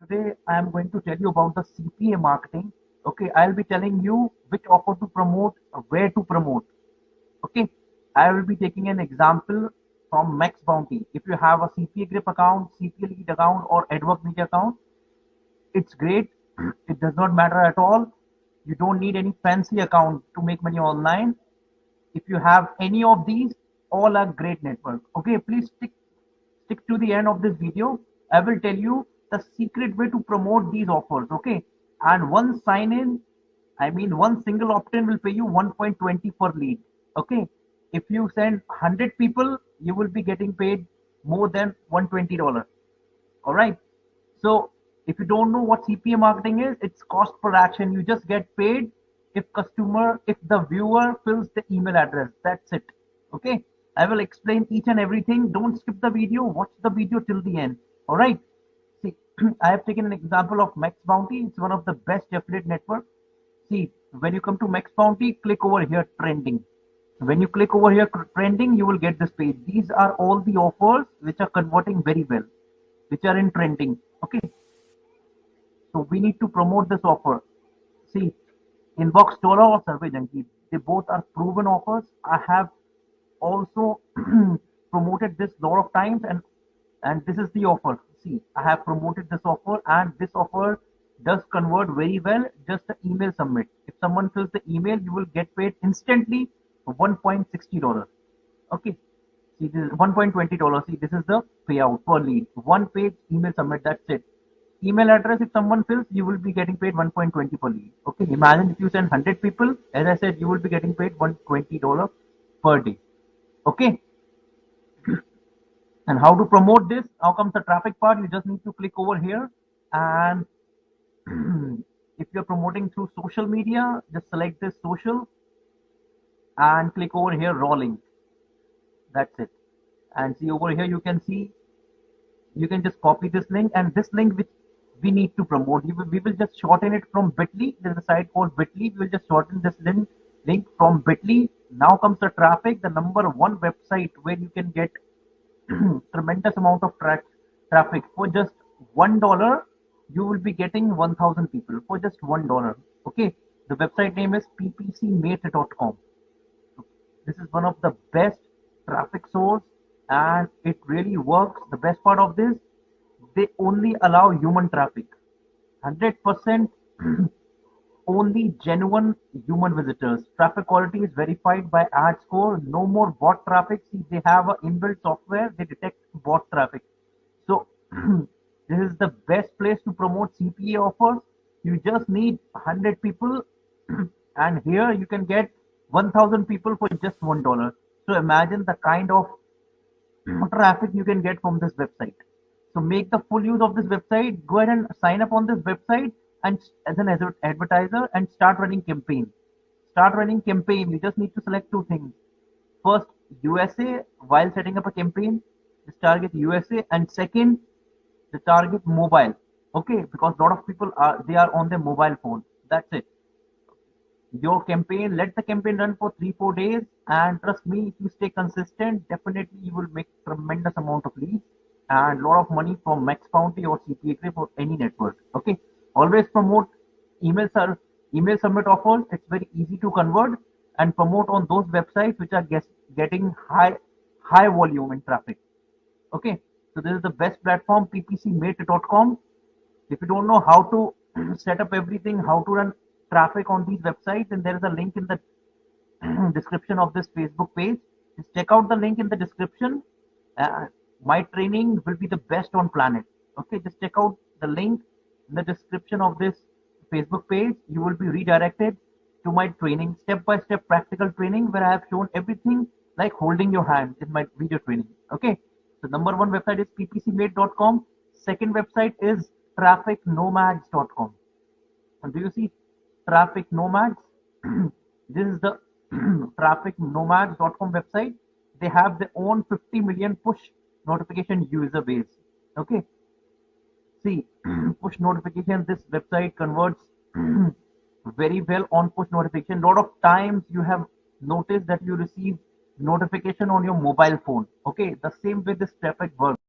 Today I am going to tell you about the CPA marketing. Okay, I'll be telling you which offer to promote, where to promote. Okay, I will be taking an example from Max Bounty. If you have a CPA Grip account, CPA Lead account, or AdWork Media account, it's great. It does not matter at all. You don't need any fancy account to make money online. If you have any of these, all are great network. Okay, please stick to the end of this video. I will tell you the secret way to promote these offers. Okay, and one sign in, I mean one single opt-in will pay you 1.20 per lead. Okay, if you send 100 people, you will be getting paid more than $120. All right. So if you don't know what CPA marketing is, it's cost per action. You just get paid if the viewer fills the email address. That's it. Okay. I will explain each and everything. Don't skip the video. Watch the video till the end. All right. See, I have taken an example of Max Bounty. It's one of the best affiliate network. See, when you come to Max Bounty, click over here, trending. When you click over here, trending, you will get this page. These are all the offers which are converting very well, which are in trending. Okay, so we need to promote this offer. See, Inbox Dollar or Survey Junkie, they both are proven offers. I have also promoted this lot of times, and this is the offer. See, I have promoted this offer, and this offer does convert very well. Just the email submit. If someone fills the email, you will get paid instantly $1.60. Okay, see, this is $1.20. See, this is the payout per lead. One page email submit. That's it. Email address, if someone fills, you will be getting paid 1.20 per lead. Okay, imagine if you send 100 people, as I said, you will be getting paid $120 per day. Okay, and how to promote this? Now comes the traffic part. You just need to click over here, and if you're promoting through social media, just select this social and click over here raw link. That's it. And see over here, you can see, you can just copy this link, and this link which we need to promote, we will just shorten it from Bitly. There's a site called Bitly. We will just shorten this link from Bitly. Now comes the traffic, the number one website where you can get tremendous amount of traffic. For just $1, you will be getting 1,000 people for just $1. Okay, the website name is ppcmate.com. This is one of the best traffic source, and it really works. The best part of this, they only allow human traffic. 100% only genuine human visitors. Traffic quality is verified by ad score. No more bot traffic. See, they have a inbuilt software. They detect bot traffic. So this is the best place to promote CPA offers. You just need 100 people, and here you can get 1,000 people for just $1. So imagine the kind of traffic you can get from this website. So make the full use of this website. Go ahead and sign up on this website and as an advertiser and start running campaign. Start running campaign. You just need to select two things. First, USA. While setting up a campaign, just target USA, and second, the target mobile. Okay, because a lot of people are on their mobile phone. That's it. Your campaign, let the campaign run for 3-4 days, and trust me, if you stay consistent, definitely you will make tremendous amount of leads and lot of money from Max Bounty or CPA Grip or any network. Okay, always promote email submit offers. It's very easy to convert, and promote on those websites which are getting high volume in traffic. Okay, so this is the best platform, ppcmate.com. If you don't know how to set up everything, how to run traffic on these websites, then there is a link in the description of this Facebook page. Just check out the link in the description. My training will be the best on planet. Okay, just check out the link in the description of this Facebook page. You will be redirected to my training, step-by-step practical training, where I have shown everything like holding your hand in my video training. Okay, so number one website is ppcmate.com. Second website is trafficnomads.com. And do you see Traffic Nomads? This is the trafficnomads.com website. They have their own 50 million push notification user base. Okay, see, push notification, this website converts very well on push notification. Lot of times you have noticed that you receive notification on your mobile phone. Okay, the same way this traffic works.